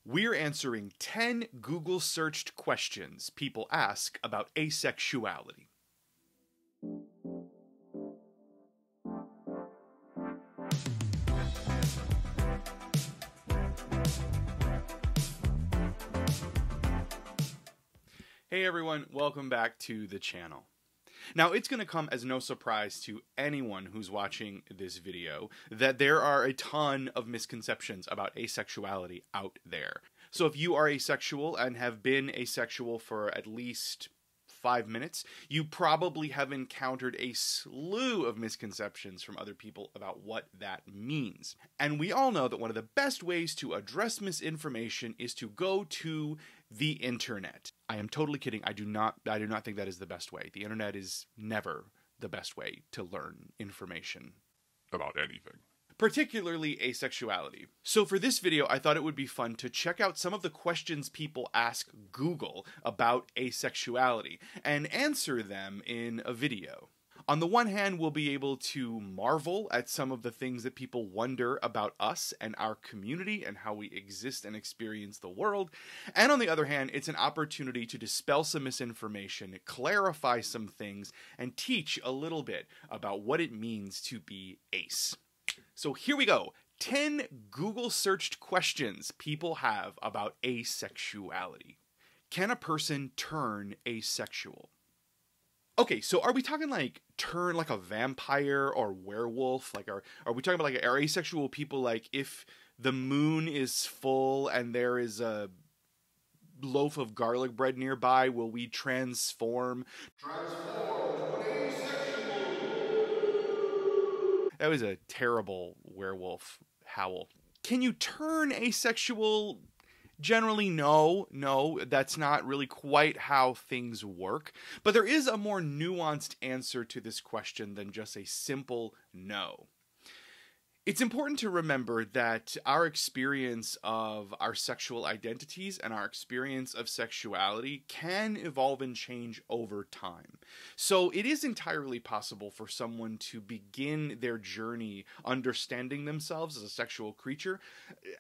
We're answering 10 Google searched questions people ask about asexuality. Hey everyone, welcome back to the channel. Now, it's going to come as no surprise to anyone who's watching this video that there are a ton of misconceptions about asexuality out there. So if you are asexual and have been asexual for at least 5 minutes, you probably have encountered a slew of misconceptions from other people about what that means. And we all know that one of the best ways to address misinformation is to go to the internet. I am totally kidding. I do not think that is the best way. The internet is never the best way to learn information about anything, particularly asexuality. So for this video, I thought it would be fun to check out some of the questions people ask Google about asexuality and answer them in a video. On the one hand, we'll be able to marvel at some of the things that people wonder about us and our community and how we exist and experience the world. And on the other hand, it's an opportunity to dispel some misinformation, clarify some things, and teach a little bit about what it means to be ace. So here we go. 10 Google searched questions people have about asexuality. Can a person turn asexual? Okay, so are we talking like turn like a vampire or werewolf? Like are we talking about like are asexual people like if the moon is full and there is a loaf of garlic bread nearby, will we transform into an asexual? That was a terrible werewolf howl. Can you turn asexual? Generally, no, that's not really quite how things work. But there is a more nuanced answer to this question than just a simple no. It's important to remember that our experience of our sexual identities and our experience of sexuality can evolve and change over time. So it is entirely possible for someone to begin their journey understanding themselves as a sexual creature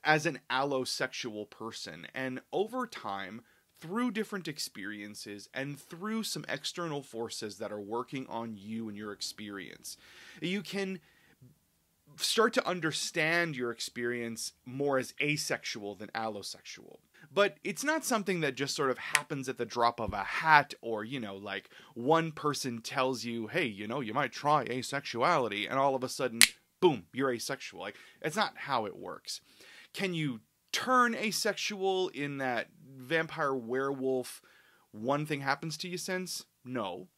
as an allosexual person. And over time, through different experiences and through some external forces that are working on you and your experience, you can start to understand your experience more as asexual than allosexual. But it's not something that just sort of happens at the drop of a hat or, like one person tells you, hey, you might try asexuality, and all of a sudden, boom, you're asexual. Like, it's not how it works. Can you turn asexual in that vampire werewolf one thing happens to you sense? No.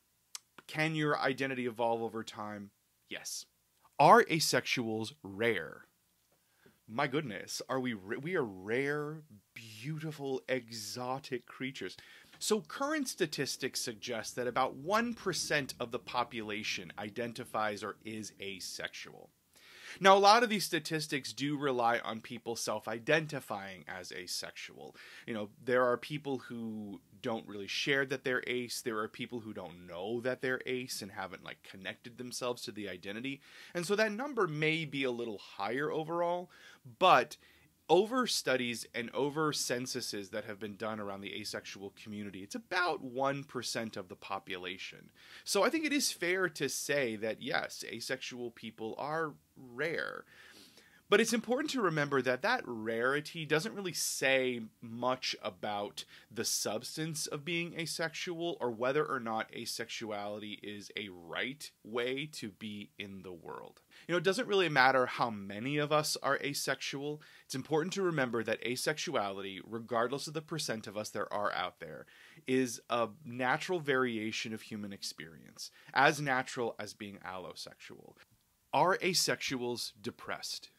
Can your identity evolve over time? Yes. Are asexuals rare? My goodness, we are rare, beautiful, exotic creatures. So current statistics suggest that about 1% of the population identifies or is asexual. Now, a lot of these statistics do rely on people self-identifying as asexual. There are people who don't really share that they're ace. There are people who don't know that they're ace and haven't connected themselves to the identity. And so that number may be a little higher overall, but over studies and over censuses that have been done around the asexual community, it's about 1% of the population. So I think it is fair to say that yes, asexual people are rare. But it's important to remember that that rarity doesn't really say much about the substance of being asexual or whether or not asexuality is a right way to be in the world. It doesn't really matter how many of us are asexual. It's important to remember that asexuality, regardless of the percent of us there are out there, is a natural variation of human experience, as natural as being allosexual. Are asexuals depressed?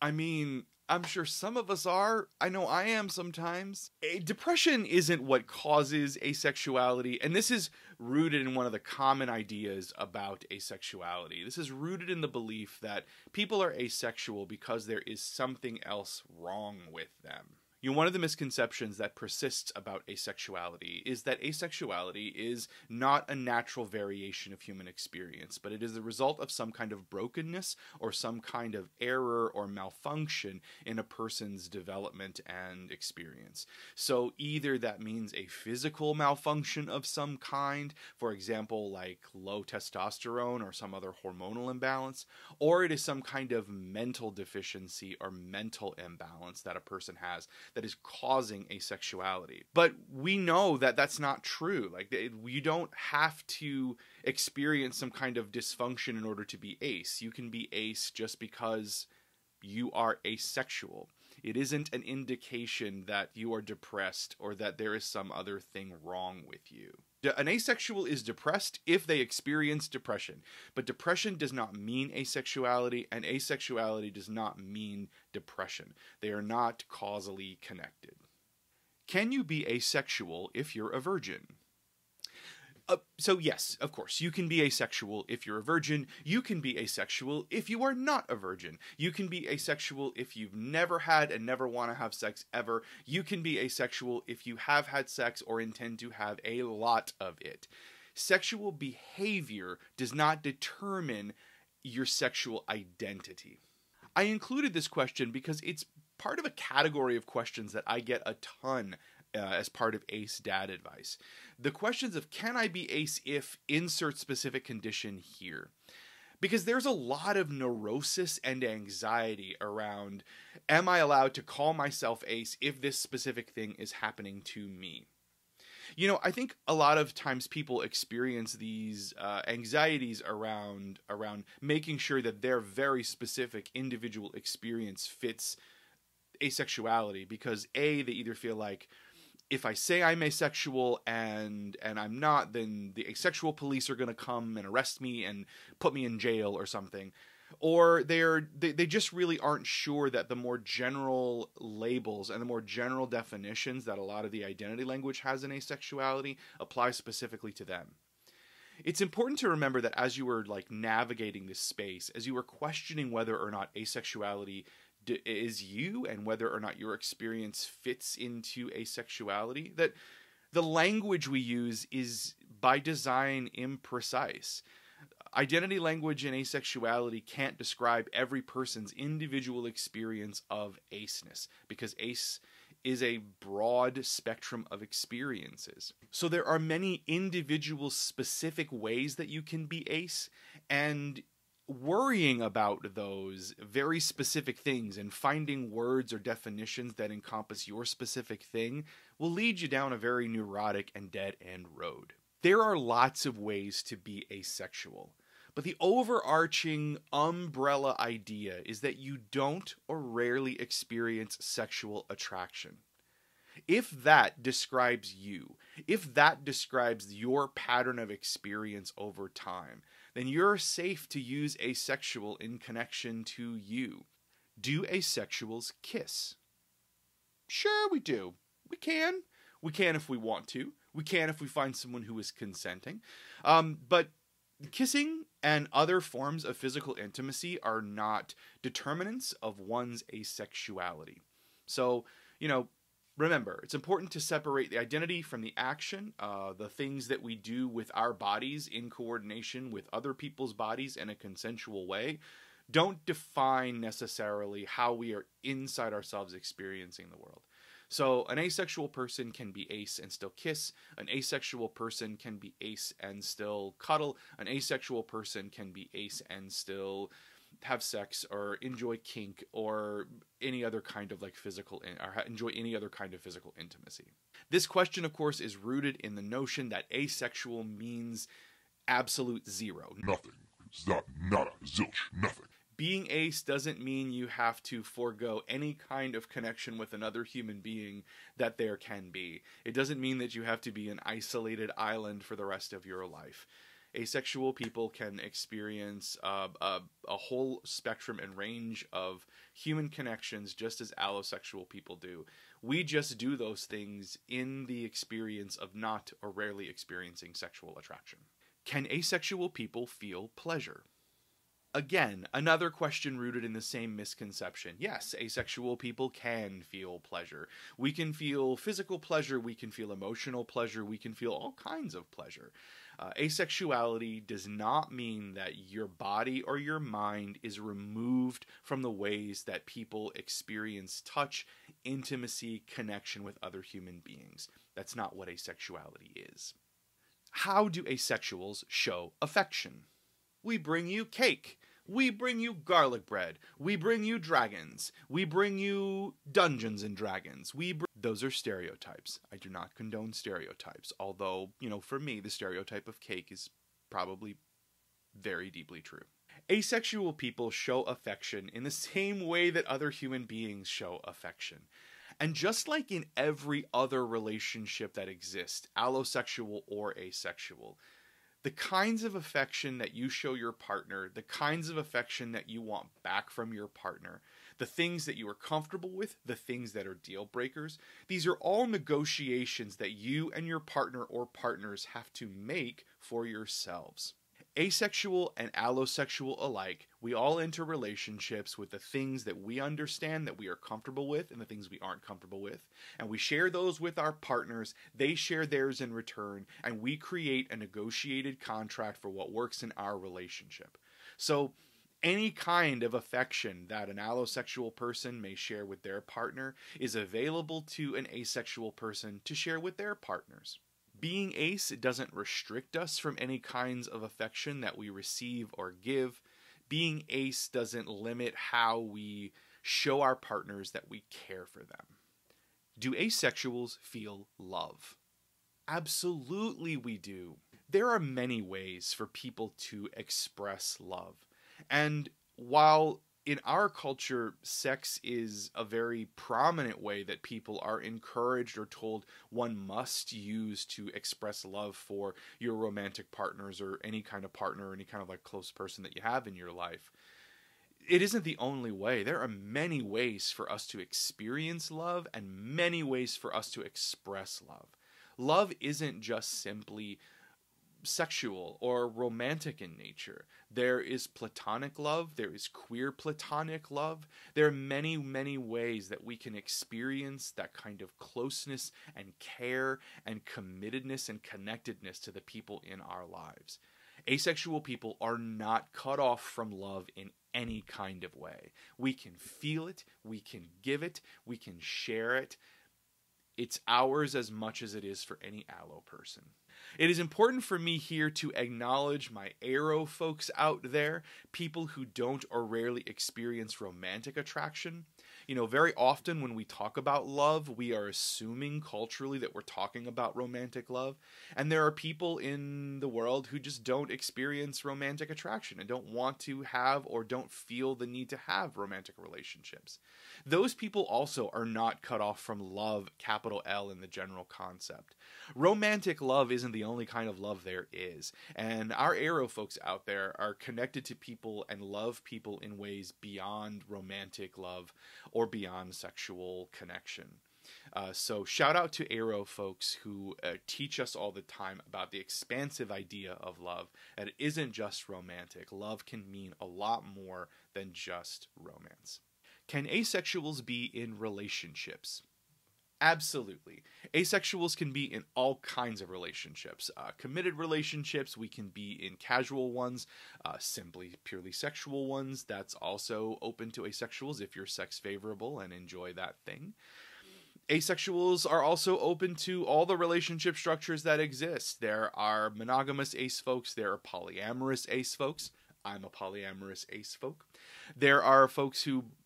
I mean, I'm sure some of us are. I know I am sometimes. Depression isn't what causes asexuality, and this is rooted in one of the common ideas about asexuality. This is rooted in the belief that people are asexual because there is something else wrong with them. One of the misconceptions that persists about asexuality is that asexuality is not a natural variation of human experience, but it is the result of some kind of brokenness or some kind of error or malfunction in a person's development and experience. So either that means a physical malfunction of some kind, for example, like low testosterone or some other hormonal imbalance, or it is some kind of mental deficiency or mental imbalance that a person has that is causing asexuality. But we know that that's not true. Like, you don't have to experience some kind of dysfunction in order to be ace. You can be ace just because you are asexual. It isn't an indication that you are depressed or that there is some other thing wrong with you. An asexual is depressed if they experience depression, but depression does not mean asexuality, and asexuality does not mean depression. They are not causally connected. Can you be asexual if you're a virgin? So yes, of course, you can be asexual if you're a virgin. You can be asexual if you are not a virgin. You can be asexual if you've never had and never want to have sex ever. You can be asexual if you have had sex or intend to have a lot of it. Sexual behavior does not determine your sexual identity. I included this question because it's part of a category of questions that I get a ton as part of ACE dad advice. The questions of, can I be ace if insert specific condition here? Because there's a lot of neurosis and anxiety around, am I allowed to call myself ace if this specific thing is happening to me? I think a lot of times people experience these anxieties around making sure that their very specific individual experience fits asexuality, because they either feel like, if I say I'm asexual and I'm not, then the asexual police are going to come and arrest me and put me in jail or something. Or they just really aren't sure that the more general labels and the more general definitions that a lot of the identity language has in asexuality apply specifically to them. It's important to remember that as you were navigating this space, as you were questioning whether or not asexuality is you and whether or not your experience fits into asexuality, that the language we use is by design imprecise. Identity language and asexuality can't describe every person's individual experience of aceness, because ace is a broad spectrum of experiences. So there are many individual specific ways that you can be ace, and worrying about those very specific things and finding words or definitions that encompass your specific thing will lead you down a very neurotic and dead-end road. There are lots of ways to be asexual, but the overarching umbrella idea is that you don't or rarely experience sexual attraction. If that describes you, if that describes your pattern of experience over time, then you're safe to use asexual in connection to you. Do asexuals kiss? Sure, we do. We can. We can if we want to. We can if we find someone who is consenting. But kissing and other forms of physical intimacy are not determinants of one's asexuality. So, remember, it's important to separate the identity from the action, the things that we do with our bodies in coordination with other people's bodies in a consensual way. Don't define necessarily how we are inside ourselves experiencing the world. So an asexual person can be ace and still kiss. An asexual person can be ace and still cuddle. An asexual person can be ace and still have sex or enjoy kink or any other kind of enjoy any other kind of physical intimacy. This question, of course, is rooted in the notion that asexual means absolute zero. Nothing. Zot, nada, zilch, nothing. Being ace doesn't mean you have to forego any kind of connection with another human being that there can be. It doesn't mean that you have to be an isolated island for the rest of your life. Asexual people can experience a whole spectrum and range of human connections just as allosexual people do. We just do those things in the experience of not or rarely experiencing sexual attraction. Can asexual people feel pleasure? Again, another question rooted in the same misconception. Yes, asexual people can feel pleasure. We can feel physical pleasure, we can feel emotional pleasure, we can feel all kinds of pleasure. Asexuality does not mean that your body or your mind is removed from the ways that people experience touch, intimacy, connection with other human beings. That's not what asexuality is. How do asexuals show affection? We bring you cake. We bring you garlic bread. We bring you dragons. We bring you Dungeons and Dragons. Those are stereotypes. I do not condone stereotypes. Although, for me, the stereotype of cake is probably very deeply true. Asexual people show affection in the same way that other human beings show affection. And just like in every other relationship that exists, allosexual or asexual, the kinds of affection that you show your partner, the kinds of affection that you want back from your partner, the things that you are comfortable with, the things that are deal breakers, these are all negotiations that you and your partner or partners have to make for yourselves. Asexual and allosexual alike, we all enter relationships with the things that we understand that we are comfortable with and the things we aren't comfortable with. And we share those with our partners, they share theirs in return, and we create a negotiated contract for what works in our relationship. So, any kind of affection that an allosexual person may share with their partner is available to an asexual person to share with their partners. Being ace doesn't restrict us from any kinds of affection that we receive or give. Being ace doesn't limit how we show our partners that we care for them. Do asexuals feel love? Absolutely we do. There are many ways for people to express love. And while in our culture, sex is a very prominent way that people are encouraged or told one must use to express love for your romantic partners or any kind of partner or any kind of close person that you have in your life. It isn't the only way. There are many ways for us to experience love and many ways for us to express love. Love isn't just simply sexual or romantic in nature. There is platonic love, there is queer platonic love. There are many, many ways that we can experience that kind of closeness and care and committedness and connectedness to the people in our lives. Asexual people are not cut off from love in any kind of way. We can feel it, we can give it, we can share it. It's ours as much as it is for any allo person. It is important for me here to acknowledge my aro folks out there, people who don't or rarely experience romantic attraction. Very often when we talk about love, we are assuming culturally that we're talking about romantic love. And there are people in the world who just don't experience romantic attraction and don't want to have or don't feel the need to have romantic relationships. Those people also are not cut off from love, capital L, in the general concept. Romantic love isn't the only kind of love there is. And our aro folks out there are connected to people and love people in ways beyond romantic love or beyond sexual connection. So shout out to aro folks who teach us all the time about the expansive idea of love, that it isn't just romantic. Love can mean a lot more than just romance. Can asexuals be in relationships? Absolutely. Asexuals can be in all kinds of relationships. Committed relationships, we can be in casual ones, simply purely sexual ones. That's also open to asexuals if you're sex favorable and enjoy that thing. Asexuals are also open to all the relationship structures that exist. There are monogamous ace folks, there are polyamorous ace folks. I'm a polyamorous ace folk. There are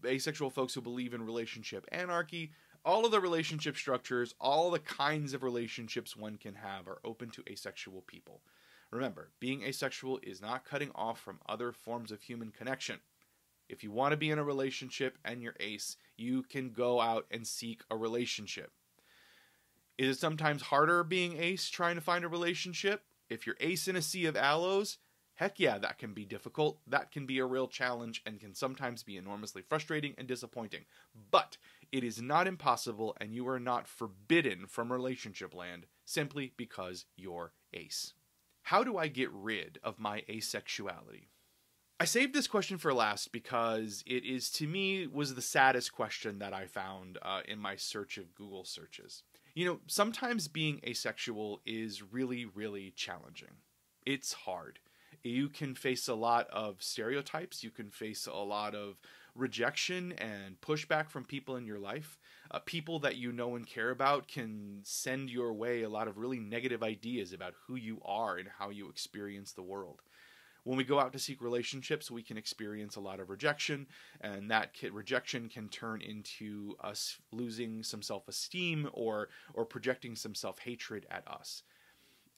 asexual folks who believe in relationship anarchy. All of the relationship structures, all the kinds of relationships one can have are open to asexual people. Remember, being asexual is not cutting off from other forms of human connection. If you want to be in a relationship and you're ace, you can go out and seek a relationship. Is it sometimes harder being ace trying to find a relationship? If you're ace in a sea of allos, heck yeah, that can be difficult. That can be a real challenge and can sometimes be enormously frustrating and disappointing. But it is not impossible, and you are not forbidden from relationship land simply because you're ace. How do I get rid of my asexuality? I saved this question for last because it is, to me, was the saddest question that I found in my search of Google searches. You know, sometimes being asexual is really, really challenging. It's hard. You can face a lot of stereotypes. You can face a lot of rejection and pushback from people in your life. People that you know and care about can send your way a lot of really negative ideas about who you are and how you experience the world. When we go out to seek relationships, we can experience a lot of rejection, and that rejection can turn into us losing some self-esteem or projecting some self-hatred at us.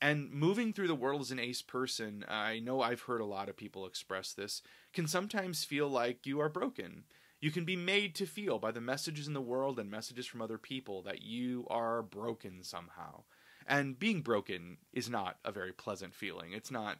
And moving through the world as an ace person, I know I've heard a lot of people express this, can sometimes feel like you are broken. You can be made to feel by the messages in the world and messages from other people that you are broken somehow. And being broken is not a very pleasant feeling. It's not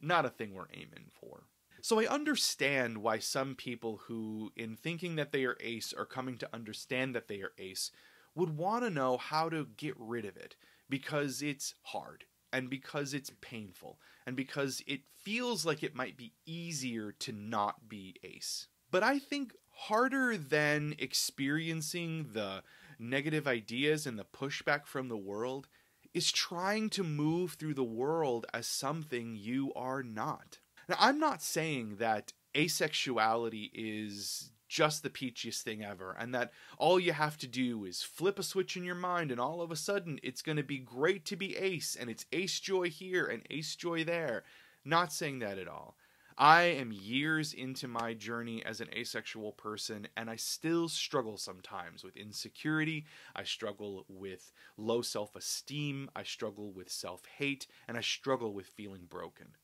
a thing we're aiming for. So I understand why some people who, in thinking that they are ace or coming to understand that they are ace, would want to know how to get rid of it, because it's hard, and because it's painful, and because it feels like it might be easier to not be ace. But I think harder than experiencing the negative ideas and the pushback from the world is trying to move through the world as something you are not. Now, I'm not saying that asexuality is just the peachiest thing ever, and that all you have to do is flip a switch in your mind and all of a sudden it's going to be great to be ace, and it's ace joy here and ace joy there. Not saying that at all. I am years into my journey as an asexual person, and I still struggle sometimes with insecurity. I struggle with low self-esteem. I struggle with self-hate, and I struggle with feeling broken.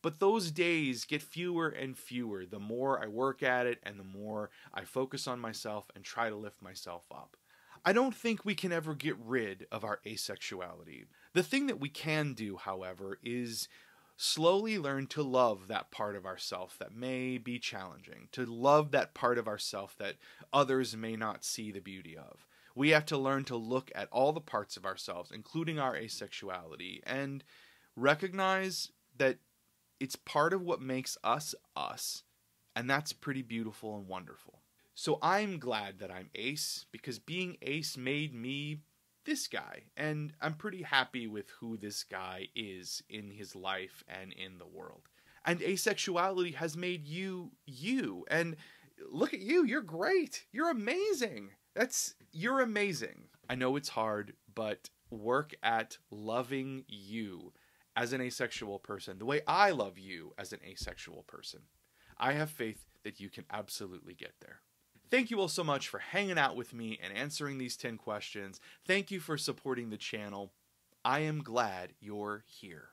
But those days get fewer and fewer the more I work at it and the more I focus on myself and try to lift myself up. I don't think we can ever get rid of our asexuality. The thing that we can do, however, is slowly learn to love that part of ourself that may be challenging, to love that part of ourself that others may not see the beauty of. We have to learn to look at all the parts of ourselves, including our asexuality, and recognize that it's part of what makes us us, and that's pretty beautiful and wonderful. So I'm glad that I'm ace, because being ace made me this guy, and I'm pretty happy with who this guy is in his life and in the world. And asexuality has made you you, and look at you, you're great, you're amazing. You're amazing. I know it's hard, but work at loving you as an asexual person the way I love you as an asexual person. I have faith that you can absolutely get there. Thank you all so much for hanging out with me and answering these 10 questions. Thank you for supporting the channel. I am glad you're here.